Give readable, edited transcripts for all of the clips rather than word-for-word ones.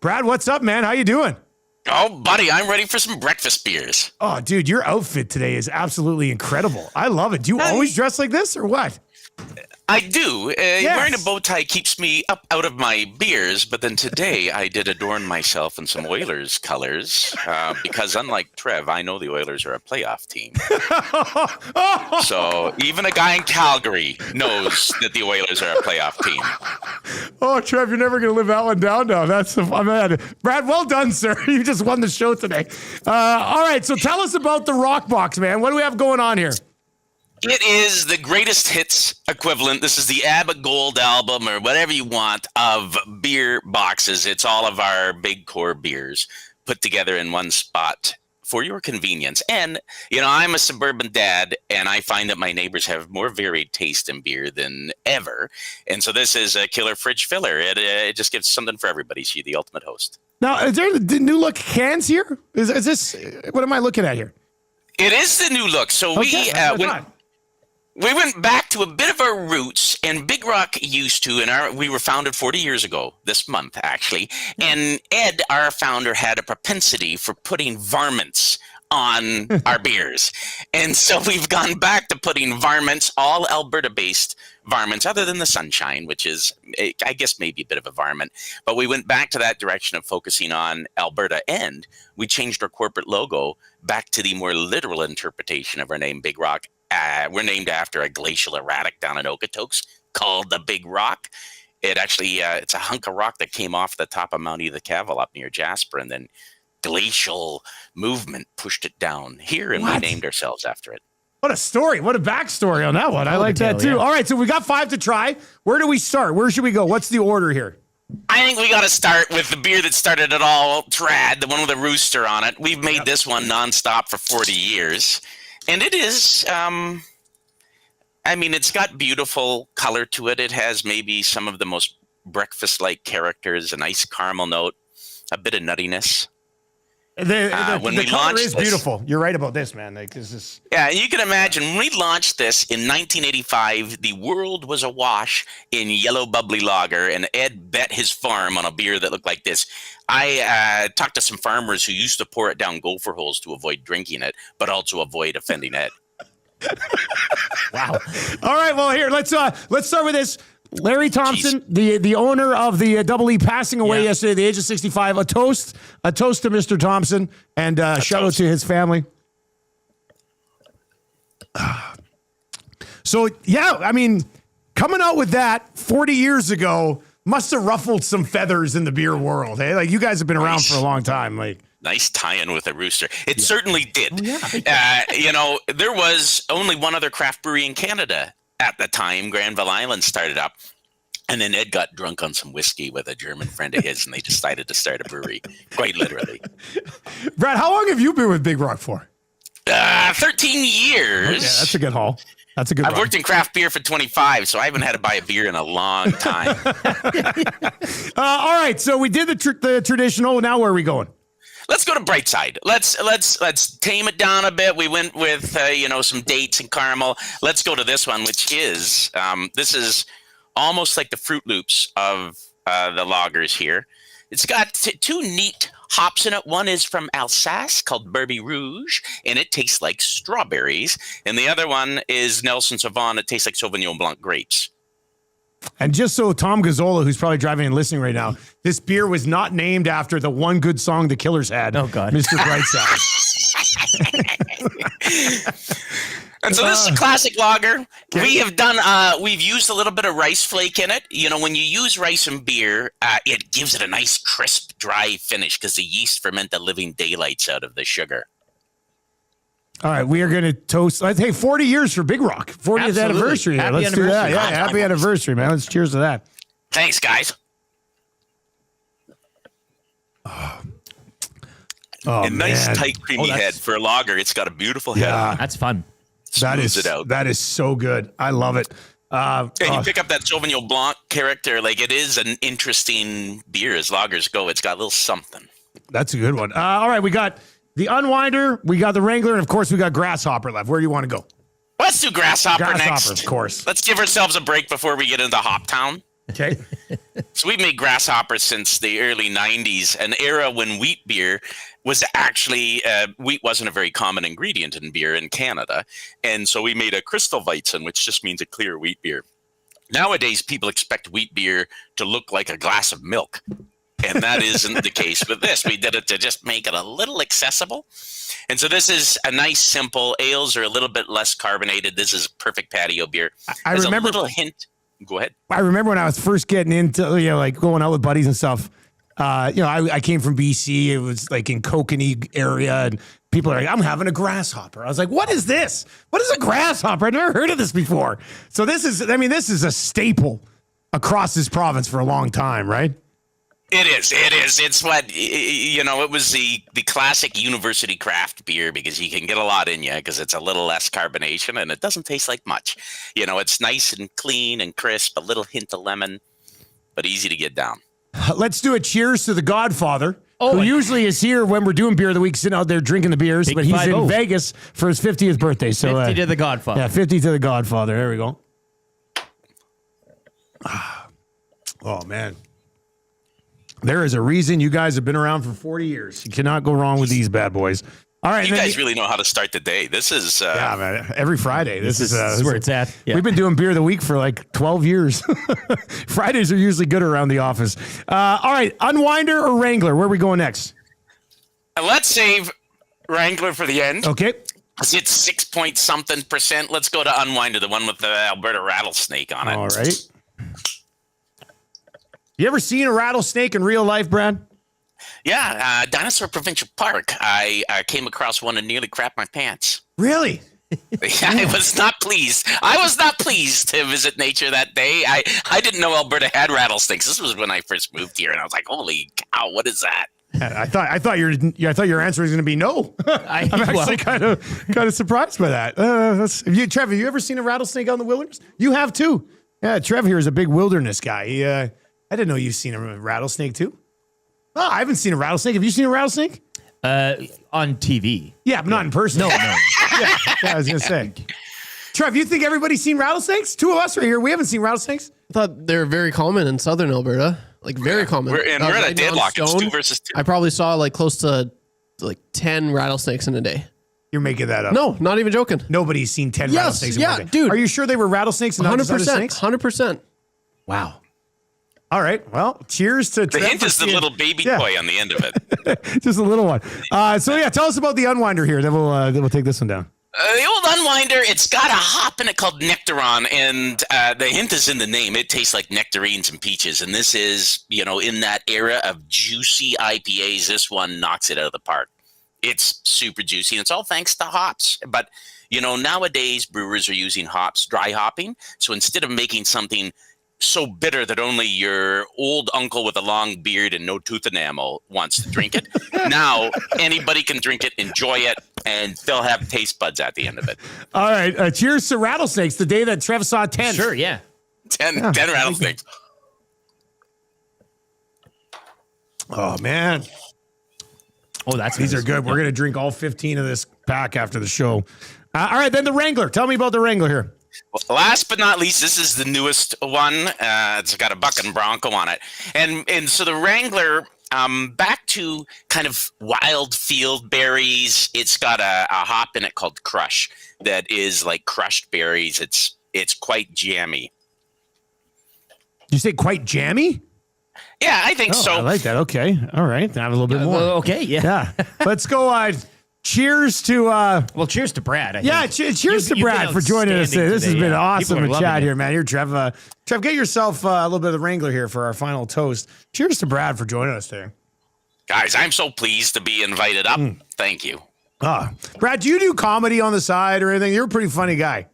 Brad, what's up, man? How you doing? Oh, buddy, I'm ready for some breakfast beers. Oh, dude, your outfit today is absolutely incredible. I love it. Do you always dress like this or what? I do. Wearing a bow tie keeps me up out of my beers, but then today I did adorn myself in some Oilers colors because unlike Trev, I know the Oilers are a playoff team. So even a guy in Calgary knows that the Oilers are a playoff team. Oh, Trev, you're never going to live that one down now. I'm mad. Brad, well done, sir. You just won the show today. All right, so tell us about the Rock Box, man. What do we have going on here? It is the greatest hits equivalent. This is the ABBA Gold album or whatever you want of beer boxes. It's all of our big core beers put together in one spot for your convenience. And, I'm a suburban dad, and I find that my neighbors have more varied taste in beer than ever. And so this is a killer fridge filler. It just gives something for everybody. She's the ultimate host. Now, is there the new look cans here? Is this, what am I looking at here? It is the new look. So we went back to a bit of our roots, and Big Rock used to, we were founded 40 years ago, this month actually, and Ed, our founder, had a propensity for putting varmints on our beers. And so we've gone back to putting varmints, all Alberta-based varmints, other than the Sunshine, which is, I guess, maybe a bit of a varmint. But we went back to that direction of focusing on Alberta, and we changed our corporate logo back to the more literal interpretation of our name, Big Rock. We're named after a glacial erratic down in Okotoks called the Big Rock. It actually, it's a hunk of rock that came off the top of Mount Edith Cavell up near Jasper, and then glacial movement pushed it down here, and we named ourselves after it. What a story. What a backstory on that one. I like that too. Yeah. All right, so we got 5 to try. Where do we start? Where should we go? What's the order here? I think we got to start with the beer that started it all, Trad, the one with a rooster on it. We've made this one nonstop for 40 years. And it is, it's got beautiful color to it. It has maybe some of the most breakfast-like characters, a nice caramel note, a bit of nuttiness. The color is beautiful. You're right about this, man. This is. Yeah, you can imagine when we launched this in 1985, the world was awash in yellow bubbly lager, and Ed bet his farm on a beer that looked like this. I talked to some farmers who used to pour it down gopher holes to avoid drinking it, but also avoid offending Ed. Wow. All right. Well, here let's start with this. Larry Thompson, the owner of the Double E, passing away yesterday at the age of 65. A toast to Mr. Thompson, and shout out to his family. So, coming out with that 40 years ago must have ruffled some feathers in the beer world. Hey, like you guys have been around for a long time. Nice tie-in with a rooster. It certainly did. Oh, there was only one other craft brewery in Canada at the time. Granville Island started up, and then Ed got drunk on some whiskey with a German friend of his, and they decided to start a brewery, quite literally. Brad, how long have you been with Big Rock for? 13 years. Okay, that's a good haul. I've worked in craft beer for 25, so I haven't had to buy a beer in a long time. All right, so we did the traditional. Now where are we going? Let's go to Brightside. Let's tame it down a bit. We went with some dates and caramel. Let's go to this one, which is this is almost like the Fruit Loops of the lagers here. It's got 2 neat hops in it. One is from Alsace called Bourbon Rouge, and it tastes like strawberries. And the other one is Nelson Sauvon. It tastes like Sauvignon Blanc grapes. And just so Tom Gazzola, who's probably driving and listening right now, this beer was not named after the one good song the Killers had. Oh, God. Mr. Brightside. And so this is a classic lager. We have done, we've used a little bit of rice flake in it. When you use rice in beer, it gives it a nice, crisp, dry finish because the yeast ferment the living daylights out of the sugar. All right, we are going to toast. Hey, 40 years for Big Rock. 40th anniversary. Let's do that. Yeah, happy anniversary, man. Let's cheers to that. Thanks, guys. Nice, tight, creamy head for a lager. It's got a beautiful head. Yeah, that's fun. That is so good. I love it. You pick up that Sauvignon Blanc character. Like, it is an interesting beer as lagers go. It's got a little something. That's a good one. All right, we got the Unwinder, we got the Wrangler, and of course we got Grasshopper left. Where do you want to go? Let's do Grasshopper next. Of course. Let's give ourselves a break before we get into Hop Town. Okay. So we've made Grasshopper since the early 90s, an era when wheat beer was actually, wheat wasn't a very common ingredient in beer in Canada. And so we made a Crystal Weizen, which just means a clear wheat beer. Nowadays, people expect wheat beer to look like a glass of milk. And that isn't the case with this. We did it to just make it a little accessible. And so this is a nice, simple. Ales are a little bit less carbonated. This is perfect patio beer. I remember a little hint. Go ahead. I remember when I was first getting into, like going out with buddies and stuff. I came from BC. It was like in Kokanee area, and people are like, "I'm having a grasshopper." I was like, "What is this? What is a grasshopper? I've never heard of this before." So this is a staple across this province for a long time, right? It is. It's what, it was the classic university craft beer because you can get a lot in you because it's a little less carbonation and it doesn't taste like much. It's nice and clean and crisp, a little hint of lemon, but easy to get down. Let's do a cheers to the Godfather, who usually is here when we're doing Beer of the Week, sitting out there drinking the beers, but he's in Vegas for his 50th birthday. So 50 to the Godfather. Yeah, 50 to the Godfather. There we go. Oh, man. There is a reason you guys have been around for 40 years. You cannot go wrong with these bad boys. All right. You guys really know how to start the day. This is... yeah, man. Every Friday. This is where it's at. Yeah. We've been doing Beer of the Week for like 12 years. Fridays are usually good around the office. All right. Unwinder or Wrangler? Where are we going next? Let's save Wrangler for the end. Okay. It's 6 point something %. Let's go to Unwinder, the one with the Alberta rattlesnake on it. All right. You ever seen a rattlesnake in real life, Brad? Yeah, Dinosaur Provincial Park. I came across one and nearly crapped my pants. Really? I was not pleased. I was not pleased to visit nature that day. I didn't know Alberta had rattlesnakes. This was when I first moved here, and I was like, "Holy cow, what is that?" I thought your answer was going to be no. I'm actually kind of surprised by that. Trev, have you ever seen a rattlesnake out in the wilderness? You have too. Yeah, Trev here is a big wilderness guy. I didn't know you've seen a rattlesnake too. Oh, I haven't seen a rattlesnake. Have you seen a rattlesake? On TV. Yeah, but not in person. No. yeah, I was going to say. Trev, you think everybody's seen rattlesnakes? Two of us right here. We haven't seen rattlesnakes. I thought they're very common in southern Alberta. Like very common. We're at a deadlock. It's 2 versus 2. I probably saw like close to 10 rattlesnakes in a day. You're making that up. No, not even joking. Nobody's seen 10 rattlesnakes in one day. Dude. Are you sure they were rattlesnakes and not just other snakes? 100%. Wow. All right. Well, cheers to The hint is the little baby toy on the end of it. Just a little one. Tell us about the Unwinder here. Then we'll take this one down. The old Unwinder, it's got a hop in it called Nectaron, and the hint is in the name. It tastes like nectarines and peaches, and this is, in that era of juicy IPAs, this one knocks it out of the park. It's super juicy, and it's all thanks to hops. But, nowadays brewers are using hops, dry hopping, so instead of making something so bitter that only your old uncle with a long beard and no tooth enamel wants to drink it. Now anybody can drink it, enjoy it, and they'll have taste buds at the end of it. All right. Cheers to rattlesnakes. The day that Trev saw 10. Sure, yeah. 10 rattlesnakes. Oh, man. Oh, these are good. We're going to drink all 15 of this pack after the show. All right. Then the Wrangler. Tell me about the Wrangler here. Well, last but not least, this is the newest one. It's got a buck and bronco on it. And so the Wrangler, back to kind of wild field berries, it's got a hop in it called Crush that is like crushed berries. It's quite jammy. You say quite jammy? Yeah, I think so. I like that. Okay. All right. I have a little bit more. Okay, yeah. Let's go. Cheers to cheers to Brad. I think. Cheers to Brad for joining us today. This has been awesome to chat here, man. Here, Trev. Trev, get yourself a little bit of the Wrangler here for our final toast. Cheers to Brad for joining us today. Guys, I'm so pleased to be invited up. Thank you. Brad, do you do comedy on the side or anything? You're a pretty funny guy.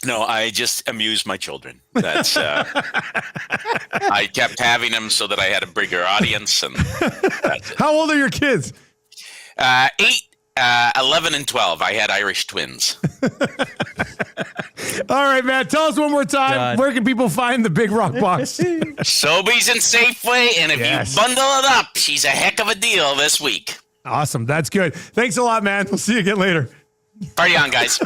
No, I just amuse my children. That's I kept having them so that I had a bigger audience. And how old are your kids? 8, 11, and 12. I had Irish twins. All right, man. Tell us one more time. Where can people find the Big Rock Box? Sobeys and Safeway. And if you bundle it up, she's a heck of a deal this week. Awesome. That's good. Thanks a lot, man. We'll see you again later. Party on, guys.